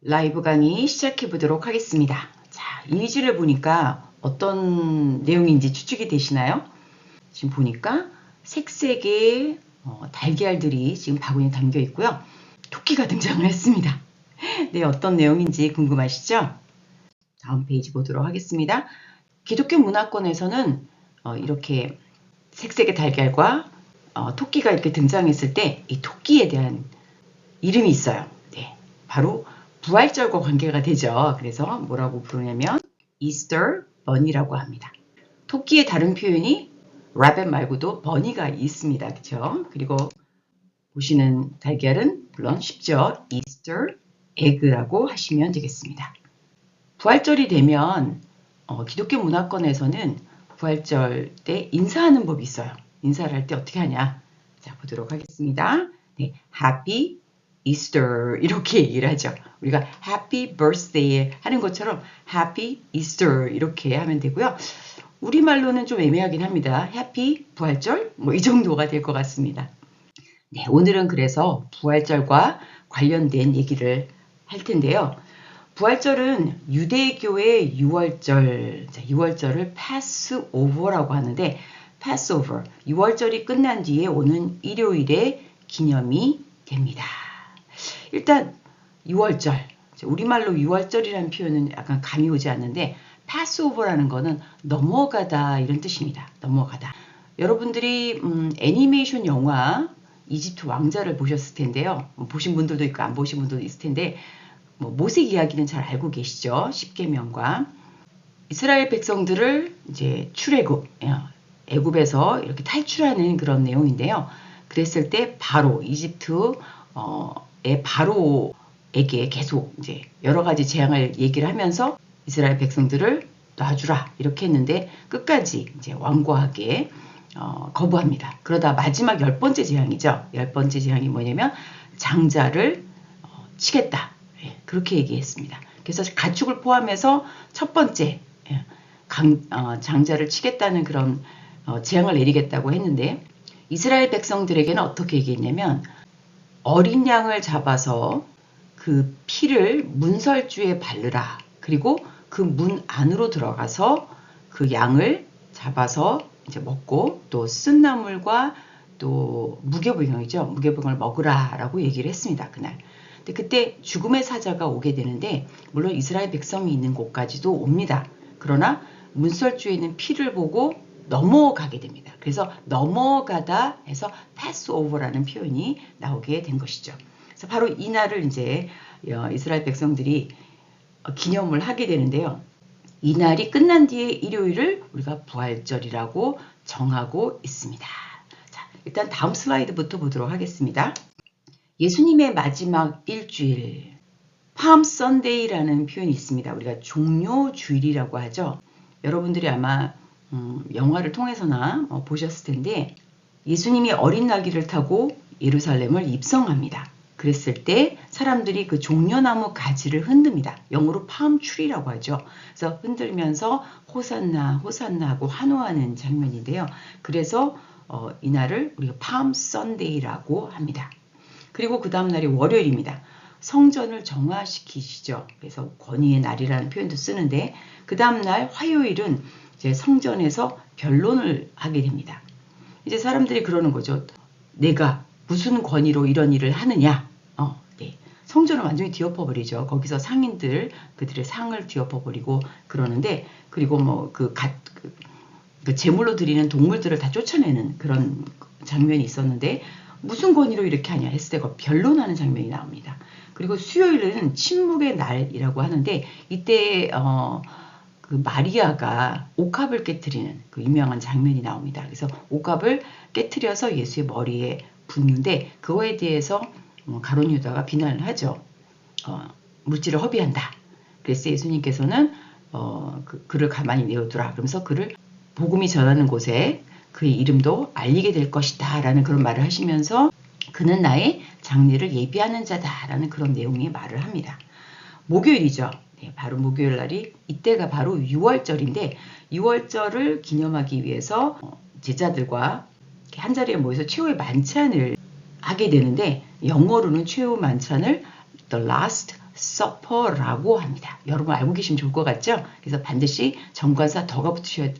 라이브 강의 시작해 보도록 하겠습니다. 자, 이미지를 보니까 어떤 내용인지 추측이 되시나요? 지금 보니까 색색의 달걀들이 지금 바구니에 담겨 있고요. 토끼가 등장을 했습니다. 네, 어떤 내용인지 궁금하시죠? 다음 페이지 보도록 하겠습니다. 기독교 문화권에서는 이렇게 색색의 달걀과 토끼가 이렇게 등장했을 때 이 토끼에 대한 이름이 있어요. 네, 바로 부활절과 관계가 되죠. 그래서 뭐라고 부르냐면 Easter Bunny라고 합니다. 토끼의 다른 표현이 rabbit 말고도 bunny가 있습니다. 그렇죠? 그리고 보시는 달걀은 물론 쉽죠. Easter Egg라고 하시면 되겠습니다. 부활절이 되면 기독교 문화권에서는 부활절 때 인사하는 법이 있어요. 인사를 할 때 어떻게 하냐? 자, 보도록 하겠습니다. 네, Happy Easter 이렇게 얘기를 하죠. 우리가 Happy Birthday 하는 것처럼 Happy Easter 이렇게 하면 되고요. 우리말로는 좀 애매하긴 합니다. Happy 부활절 뭐 이 정도가 될 것 같습니다. 네, 오늘은 그래서 부활절과 관련된 얘기를 할 텐데요. 부활절은 유대교의 6월절, 6월절을 Passover라고 하는데 Passover, 6월절이 끝난 뒤에 오는 일요일의 기념이 됩니다. 일단 6월절, 우리말로 6월절이라는 표현은 약간 감이 오지 않는데 Passover라는 거는 넘어가다 이런 뜻입니다. 넘어가다. 여러분들이 애니메이션 영화 이집트 왕자를 보셨을 텐데요. 보신 분들도 있고 안 보신 분들도 있을 텐데 모세 이야기는 잘 알고 계시죠? 십계명과 이스라엘 백성들을 이제 출애굽, 애굽에서 이렇게 탈출하는 그런 내용인데요. 그랬을 때 바로 이집트의 바로에게 계속 이제 여러 가지 재앙을 얘기를 하면서 이스라엘 백성들을 놔주라 이렇게 했는데 끝까지 이제 완고하게 거부합니다. 그러다 마지막 10번째 재앙이죠. 10번째 재앙이 뭐냐면 장자를 치겠다. 그렇게 얘기했습니다. 그래서 가축을 포함해서 첫 번째 장자를 치겠다는 그런 재앙을 내리겠다고 했는데 이스라엘 백성들에게는 어떻게 얘기했냐면 어린 양을 잡아서 그 피를 문설주에 바르라. 그리고 그 문 안으로 들어가서 그 양을 잡아서 이제 먹고 또 쓴나물과 또 무교병이죠. 무교병을 먹으라라고 얘기를 했습니다. 그날. 근데 그때 죽음의 사자가 오게 되는데 물론 이스라엘 백성이 있는 곳까지도 옵니다. 그러나 문설주에 있는 피를 보고 넘어가게 됩니다. 그래서 넘어가다 해서 Passover라는 표현이 나오게 된 것이죠. 그래서 바로 이 날을 이제 이스라엘 백성들이 기념을 하게 되는데요. 이 날이 끝난 뒤에 일요일을 우리가 부활절이라고 정하고 있습니다. 자, 일단 다음 슬라이드부터 보도록 하겠습니다. 예수님의 마지막 일주일, 팜 선데이라는 표현이 있습니다. 우리가 종료 주일이라고 하죠. 여러분들이 아마 영화를 통해서나 보셨을 텐데 예수님이 어린 나귀를 타고 예루살렘을 입성합니다. 그랬을 때 사람들이 그 종려나무 가지를 흔듭니다. 영어로 팜트리라고 하죠. 그래서 흔들면서 호산나 호산나 하고 환호하는 장면인데요. 그래서 이날을 우리가 팜 선데이라고 합니다. 그리고 그 다음 날이 월요일입니다. 성전을 정화시키시죠. 그래서 권위의 날이라는 표현도 쓰는데 그 다음 날 화요일은 이제 성전에서 변론을 하게 됩니다. 이제 사람들이 그러는 거죠. 내가 무슨 권위로 이런 일을 하느냐. 네. 성전을 완전히 뒤엎어버리죠. 거기서 상인들 그들의 상을 뒤엎어버리고 그러는데 그리고 뭐 그 제물로 드리는 동물들을 다 쫓아내는 그런 장면이 있었는데 무슨 권위로 이렇게 하냐 했을 때 변론하는 장면이 나옵니다. 그리고 수요일은 침묵의 날이라고 하는데 이때 그 마리아가 옥합을 깨트리는 그 유명한 장면이 나옵니다. 그래서 옥합을 깨트려서 예수의 머리에 붓는데 그거에 대해서 가룟 유다가 비난을 하죠. 물질을 허비한다. 그래서 예수님께서는 그를 가만히 내어두라. 그러면서 그를 복음이 전하는 곳에 그의 이름도 알리게 될 것이다 라는 그런 말을 하시면서 그는 나의 장례를 예비하는 자다 라는 그런 내용의 말을 합니다. 목요일이죠. 네, 바로 목요일 날이 이때가 바로 6월절인데 6월절을 기념하기 위해서 제자들과 한자리에 모여서 최후의 만찬을 하게 되는데 영어로는 최후 만찬을 The Last supper라고 합니다. 여러분 알고 계시면 좋을 것 같죠? 그래서 반드시 정관사 더가 붙어야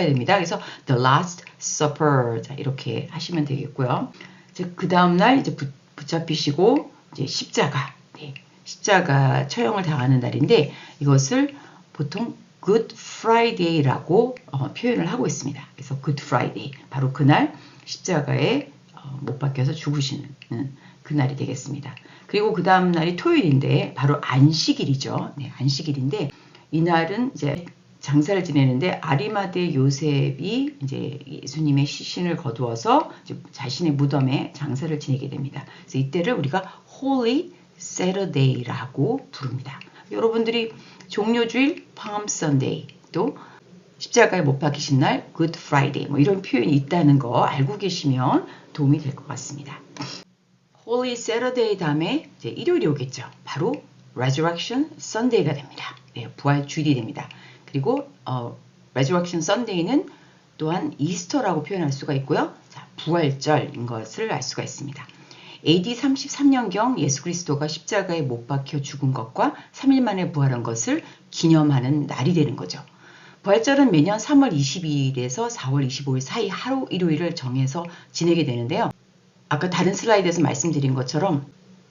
됩니다. 그래서 the last supper 자, 이렇게 하시면 되겠고요. 그 다음날 이제 붙잡히시고 이제 십자가, 네, 십자가 처형을 당하는 날인데 이것을 보통 Good Friday라고 표현을 하고 있습니다. 그래서 Good Friday 바로 그날 십자가에 못 박혀서 죽으시는 그날이 되겠습니다. 그리고 그 다음 날이 토요일인데 바로 안식일이죠. 네, 안식일인데 이날은 이제 장사를 지내는데 아리마대 요셉이 이제 예수님의 시신을 거두어서 이제 자신의 무덤에 장사를 지내게 됩니다. 그래서 이때를 우리가 Holy Saturday라고 부릅니다. 여러분들이 종료주일 Palm Sunday 또 십자가에 못 박히신 날 Good Friday 뭐 이런 표현이 있다는 거 알고 계시면 도움이 될 것 같습니다. Holy Saturday 다음에 이제 일요일이 오겠죠. 바로 Resurrection Sunday가 됩니다. 네, 부활 주일이 됩니다. 그리고 Resurrection Sunday는 또한 이스터라고 표현할 수가 있고요. 자, 부활절인 것을 알 수가 있습니다. AD 33년경 예수 그리스도가 십자가에 못 박혀 죽은 것과 3일 만에 부활한 것을 기념하는 날이 되는 거죠. 부활절은 매년 3월 22일에서 4월 25일 사이 하루 일요일을 정해서 지내게 되는데요. 아까 다른 슬라이드에서 말씀드린 것처럼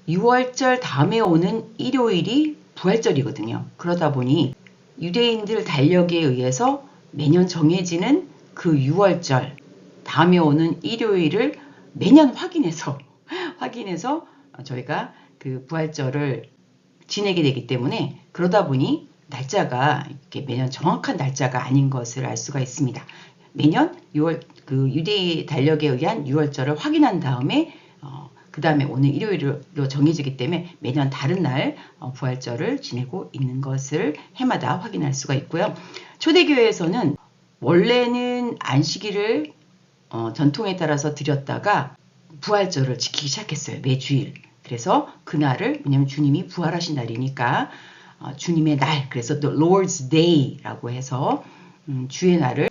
6월절 다음에 오는 일요일이 부활절이거든요. 그러다 보니 유대인들 달력에 의해서 매년 정해지는 그 6월절 다음에 오는 일요일을 매년 확인해서 저희가 그 부활절을 지내게 되기 때문에 그러다 보니 날짜가 이렇게 매년 정확한 날짜가 아닌 것을 알 수가 있습니다. 매년 6월 그 유대인 달력에 의한 6월절을 확인한 다음에 그 다음에 오늘 일요일로 정해지기 때문에 매년 다른 날 부활절을 지내고 있는 것을 해마다 확인할 수가 있고요. 초대교회에서는 원래는 안식일을 전통에 따라서 드렸다가 부활절을 지키기 시작했어요. 매주일. 그래서 그날을 왜냐하면 주님이 부활하신 날이니까 주님의 날 그래서 The Lord's Day라고 해서 주의 날을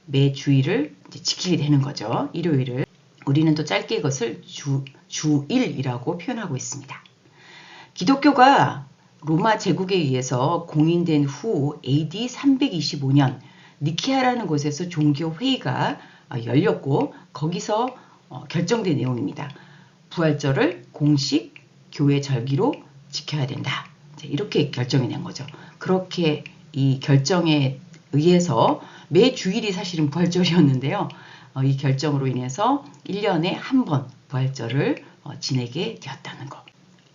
매주일을 지키게 되는 거죠. 일요일을. 우리는 또 짧게 이것을 주일이라고 표현하고 있습니다. 기독교가 로마 제국에 의해서 공인된 후 AD 325년 니케아라는 곳에서 종교회의가 열렸고 거기서 결정된 내용입니다. 부활절을 공식 교회 절기로 지켜야 된다. 이렇게 결정이 된 거죠. 그렇게 이 결정에 의해서 매 주일이 사실은 부활절이었는데요. 이 결정으로 인해서 1년에 한 번 부활절을 지내게 되었다는 거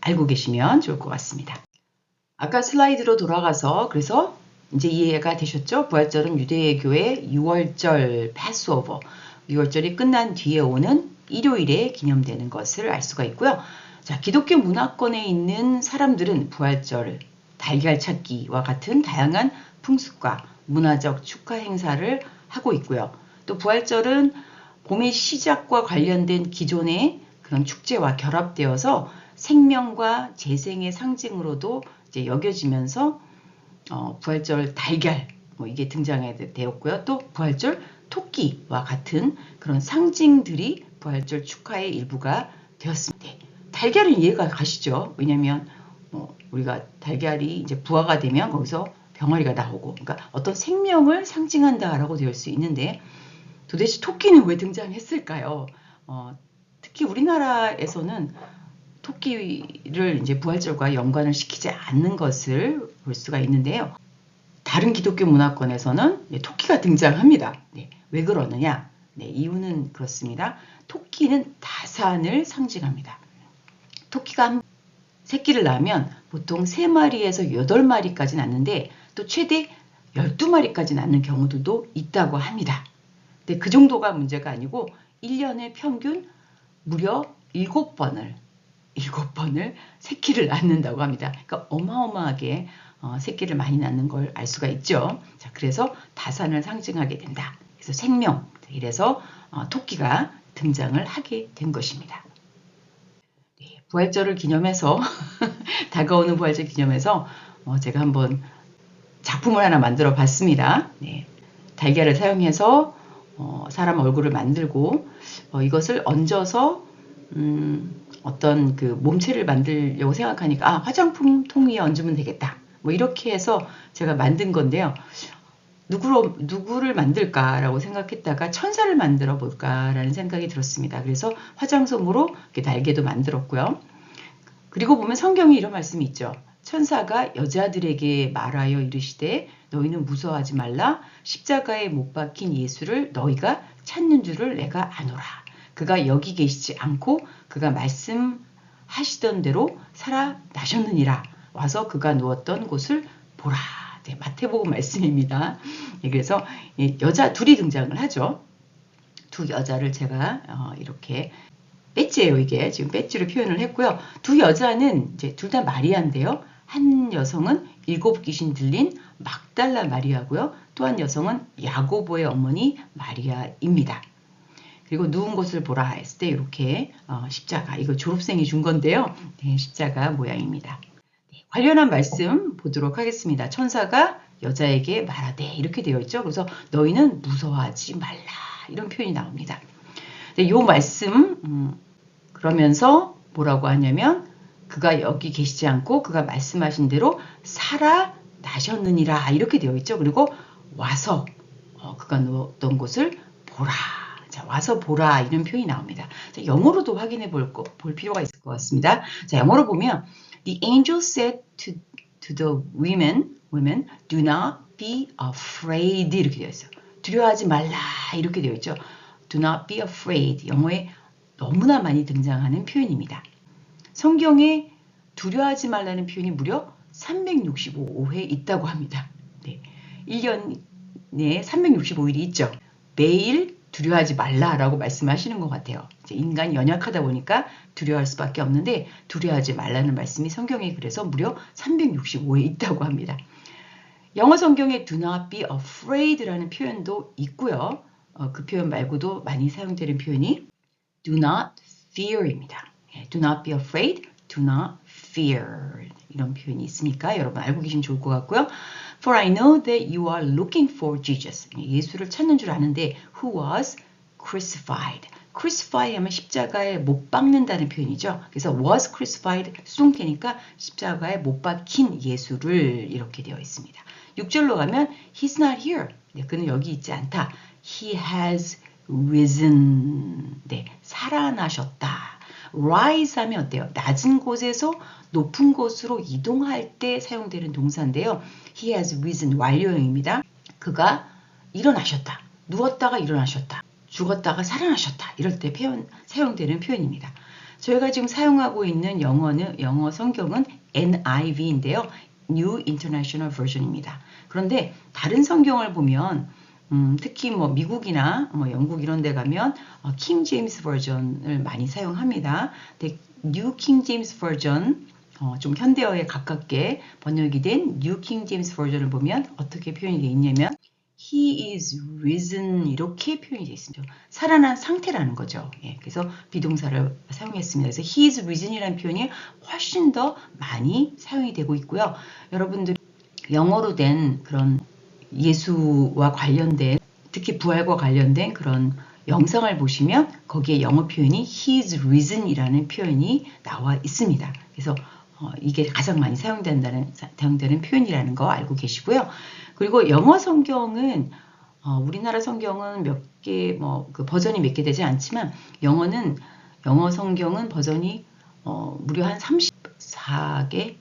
알고 계시면 좋을 것 같습니다. 아까 슬라이드로 돌아가서 그래서 이제 이해가 되셨죠? 부활절은 유대교의 6월절 패스오버 6월절이 끝난 뒤에 오는 일요일에 기념되는 것을 알 수가 있고요. 자, 기독교 문화권에 있는 사람들은 부활절, 달걀 찾기와 같은 다양한 풍습과 문화적 축하 행사를 하고 있고요. 또 부활절은 봄의 시작과 관련된 기존의 그런 축제와 결합되어서 생명과 재생의 상징으로도 이제 여겨지면서 부활절 달걀 뭐 이게 등장해 되었고요. 또 부활절 토끼와 같은 그런 상징들이 부활절 축하의 일부가 되었습니다. 달걀은 이해가 가시죠? 왜냐하면 우리가 달걀이 이제 부화가 되면 거기서 병아리가 나오고, 그러니까 어떤 생명을 상징한다라고 되어 수 있는데 도대체 토끼는 왜 등장했을까요? 특히 우리나라에서는 토끼를 이제 부활절과 연관을 시키지 않는 것을 볼 수가 있는데요. 다른 기독교 문화권에서는 토끼가 등장합니다. 네, 왜 그러느냐? 네, 이유는 그렇습니다. 토끼는 다산을 상징합니다. 토끼가 새끼를 낳으면 보통 3마리에서 8마리까지 낳는데 또 최대 12마리까지 낳는 경우들도 있다고 합니다. 근데 그 정도가 문제가 아니고 1년에 평균 무려 7번을 새끼를 낳는다고 합니다. 그러니까 어마어마하게 새끼를 많이 낳는 걸 알 수가 있죠. 자, 그래서 다산을 상징하게 된다. 그래서 생명, 이래서 토끼가 등장을 하게 된 것입니다. 네, 부활절을 기념해서 다가오는 부활절 기념해서 제가 한번 작품을 하나 만들어 봤습니다. 네, 달걀을 사용해서 사람 얼굴을 만들고 이것을 얹어서 어떤 그 몸체를 만들려고 생각하니까 아, 화장품 통 위에 얹으면 되겠다. 뭐 이렇게 해서 제가 만든 건데요. 누구를 만들까라고 생각했다가 천사를 만들어 볼까라는 생각이 들었습니다. 그래서 화장솜으로 이렇게 날개도 만들었고요. 그리고 보면 성경에 이런 말씀이 있죠. 천사가 여자들에게 말하여 이르시되 너희는 무서워하지 말라. 십자가에 못 박힌 예수를 너희가 찾는 줄을 내가 아노라. 그가 여기 계시지 않고 그가 말씀하시던 대로 살아나셨느니라. 와서 그가 누웠던 곳을 보라. 네, 마태복음 말씀입니다. 네, 그래서 여자 둘이 등장을 하죠. 두 여자를 제가 이렇게 배지예요. 이게 지금 배지로 표현을 했고요. 두 여자는 이제 둘 다 마리아인데요. 한 여성은 7 귀신 들린 막달라 마리아고요. 또 한 여성은 야고보의 어머니 마리아입니다. 그리고 누운 곳을 보라 했을 때 이렇게 십자가, 이거 졸업생이 준 건데요. 네, 십자가 모양입니다. 네, 관련한 말씀 보도록 하겠습니다. 천사가 여자에게 말하되 이렇게 되어 있죠. 그래서 너희는 무서워하지 말라 이런 표현이 나옵니다. 네, 요 말씀 그러면서 뭐라고 하냐면 그가 여기 계시지 않고 그가 말씀하신 대로 살아나셨느니라 이렇게 되어 있죠. 그리고 와서 그가 누웠던 곳을 보라. 자, 와서 보라 이런 표현이 나옵니다. 자, 영어로도 확인해 볼 필요가 있을 것 같습니다. 자, 영어로 보면 The angel said to the women, do not be afraid 이렇게 되어 있어요. 두려워하지 말라 이렇게 되어 있죠. Do not be afraid. 영어에 너무나 많이 등장하는 표현입니다. 성경에 두려워하지 말라는 표현이 무려 365회 있다고 합니다. 네. 1년에 365일이 있죠. 매일 두려워하지 말라라고 말씀하시는 것 같아요. 인간이 연약하다 보니까 두려워할 수밖에 없는데 두려워하지 말라는 말씀이 성경에 그래서 무려 365회 있다고 합니다. 영어 성경에 do not be afraid라는 표현도 있고요. 그 표현 말고도 많이 사용되는 표현이 do not fear입니다. do not be afraid, do not fear 이런 표현이 있으니까 여러분 알고 계시면 좋을 것 같고요. For I know that you are looking for Jesus. 예수를 찾는 줄 아는데 who was crucified. crucify 하면 십자가에 못 박는다는 표현이죠. 그래서 was crucified 수동태니까 십자가에 못 박힌 예수를 이렇게 되어 있습니다. 6절로 가면 he's not here. 네, 그는 여기 있지 않다. He has risen. 네, 살아나셨다. rise 하면 어때요? 낮은 곳에서 높은 곳으로 이동할 때 사용되는 동사인데요. He has risen 완료형입니다. 그가 일어나셨다. 누웠다가 일어나셨다. 죽었다가 살아나셨다. 이럴 때 사용되는 표현입니다. 저희가 지금 사용하고 있는 영어 성경은 NIV인데요. New International Version입니다. 그런데 다른 성경을 보면 특히 뭐 미국이나 뭐 영국 이런 데 가면 킹 제임스 버전을 많이 사용합니다. 근데 뉴 킹 제임스 버전 좀 현대어에 가깝게 번역이 된 뉴 킹 제임스 버전을 보면 어떻게 표현이 되어 있냐면 He is risen 이렇게 표현이 되어 있습니다. 살아난 상태라는 거죠. 예, 그래서 비동사를 사용했습니다. 그래서 He is risen이라는 표현이 훨씬 더 많이 사용이 되고 있고요. 여러분들 영어로 된 그런 예수와 관련된 특히 부활과 관련된 그런 영상을 보시면 거기에 영어 표현이 He is risen 이라는 표현이 나와 있습니다. 그래서 이게 가장 많이 사용되는 표현이라는 거 알고 계시고요. 그리고 영어 성경은 우리나라 성경은 몇 개 그 버전이 몇 개 되지 않지만 영어 성경은 버전이 무려 한 34개,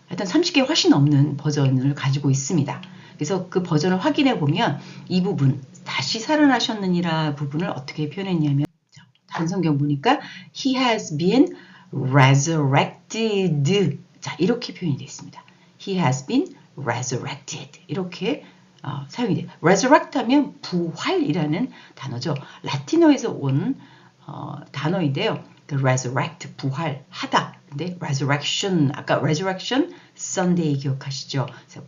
하여튼 30개 훨씬 넘는 버전을 가지고 있습니다. 그래서 그 버전을 확인해 보면 이 부분 다시 살아나셨느니라 부분을 어떻게 표현했냐면 다른 성경 보니까 He has been resurrected. 자, 이렇게 표현이 되어 있습니다. He has been resurrected. 이렇게 사용이 돼요. resurrect 하면 부활이라는 단어죠. 라틴어에서 온 단어인데요. 그 resurrect, 부활하다. 근데 resurrection, 아까 resurrection Sunday 기억하시죠? 그래서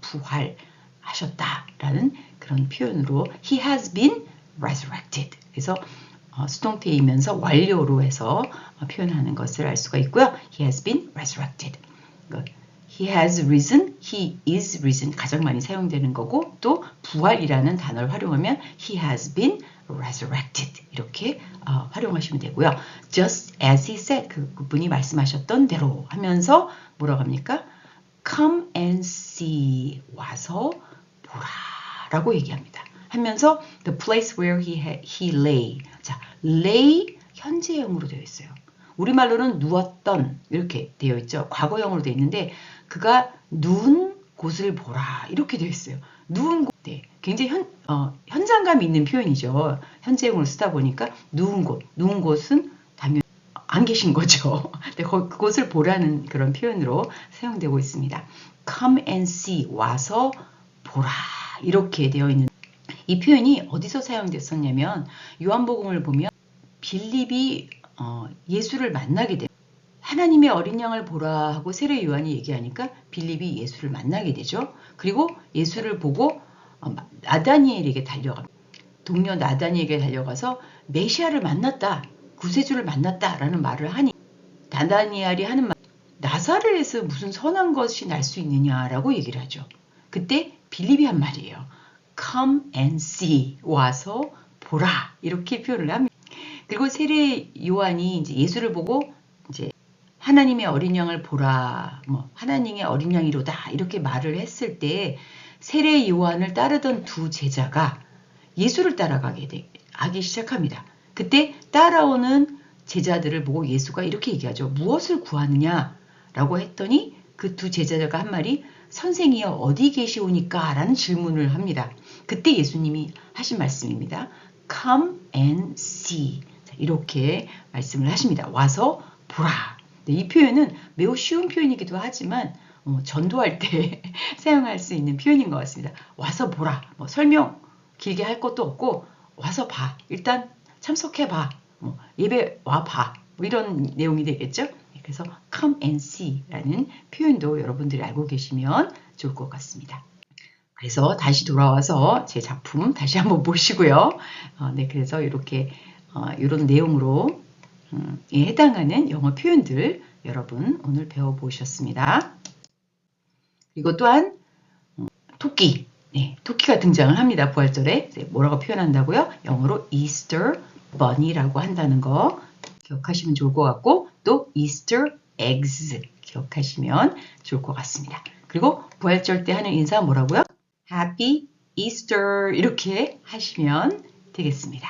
부활하셨다라는 그런 표현으로 He has been resurrected. 그래서 수동태이면서 완료로 해서 표현하는 것을 알 수가 있고요. He has been resurrected. He has risen, he is risen 가장 많이 사용되는 거고 또 부활이라는 단어를 활용하면 he has been resurrected 이렇게 활용하시면 되고요. just as he said 그분이 말씀하셨던 대로 하면서 뭐라고 합니까? come and see 와서 보라 라고 얘기합니다. 하면서 the place where he lay 자 lay 현재형으로 되어 있어요. 우리말로는 누웠던 이렇게 되어 있죠. 과거형으로 되어 있는데 그가 누운 곳을 보라 이렇게 되어 있어요. 누운 곳 네, 굉장히 현장감 있는 표현이죠. 현재형으로 쓰다 보니까 누운 곳은 당연히 안 계신 거죠. 네, 그곳을 보라는 그런 표현으로 사용되고 있습니다. come and see 와서 보라 이렇게 되어 있는 이 표현이 어디서 사용됐었냐면 요한복음을 보면 빌립이 예수를 만나게 돼요. 하나님의 어린 양을 보라 하고 세례 요한이 얘기하니까 빌립이 예수를 만나게 되죠. 그리고 예수를 보고 나다니엘에게 달려갑니다. 동료 나다니엘에게 달려가서 메시아를 만났다. 구세주를 만났다라는 말을 하니 나다니엘이 하는 말 나사렛에서 무슨 선한 것이 날 수 있느냐라고 얘기를 하죠. 그때 빌립이 한 말이에요. Come and see 와서 보라 이렇게 표현을 합니다. 그리고 세례 요한이 이제 예수를 보고 이제 하나님의 어린 양을 보라, 하나님의 어린 양이로다 이렇게 말을 했을 때 세례 요한을 따르던 두 제자가 예수를 하기 시작합니다. 그때 따라오는 제자들을 보고 예수가 이렇게 얘기하죠. 무엇을 구하느냐라고 했더니 그 두 제자가 한 말이 선생이여 어디 계시오니까 라는 질문을 합니다. 그때 예수님이 하신 말씀입니다. Come and see. 이렇게 말씀을 하십니다. 와서 보라. 네, 이 표현은 매우 쉬운 표현이기도 하지만 전도할 때 사용할 수 있는 표현인 것 같습니다. 와서 보라. 설명 길게 할 것도 없고 와서 봐. 일단 참석해봐. 예배 와봐. 이런 내용이 되겠죠. 그래서 come and see 라는 표현도 여러분들이 알고 계시면 좋을 것 같습니다. 그래서 다시 돌아와서 제 작품 다시 한번 보시고요. 네, 그래서 이렇게 이런 내용으로 해당하는 영어 표현들 여러분 오늘 배워보셨습니다. 그리고 또한 토끼, 네, 토끼가 등장을 합니다. 부활절에 뭐라고 표현한다고요? 영어로 Easter Bunny라고 한다는 거 기억하시면 좋을 것 같고 또 Easter Eggs 기억하시면 좋을 것 같습니다. 그리고 부활절 때 하는 인사 뭐라고요? Happy Easter 이렇게 하시면 되겠습니다.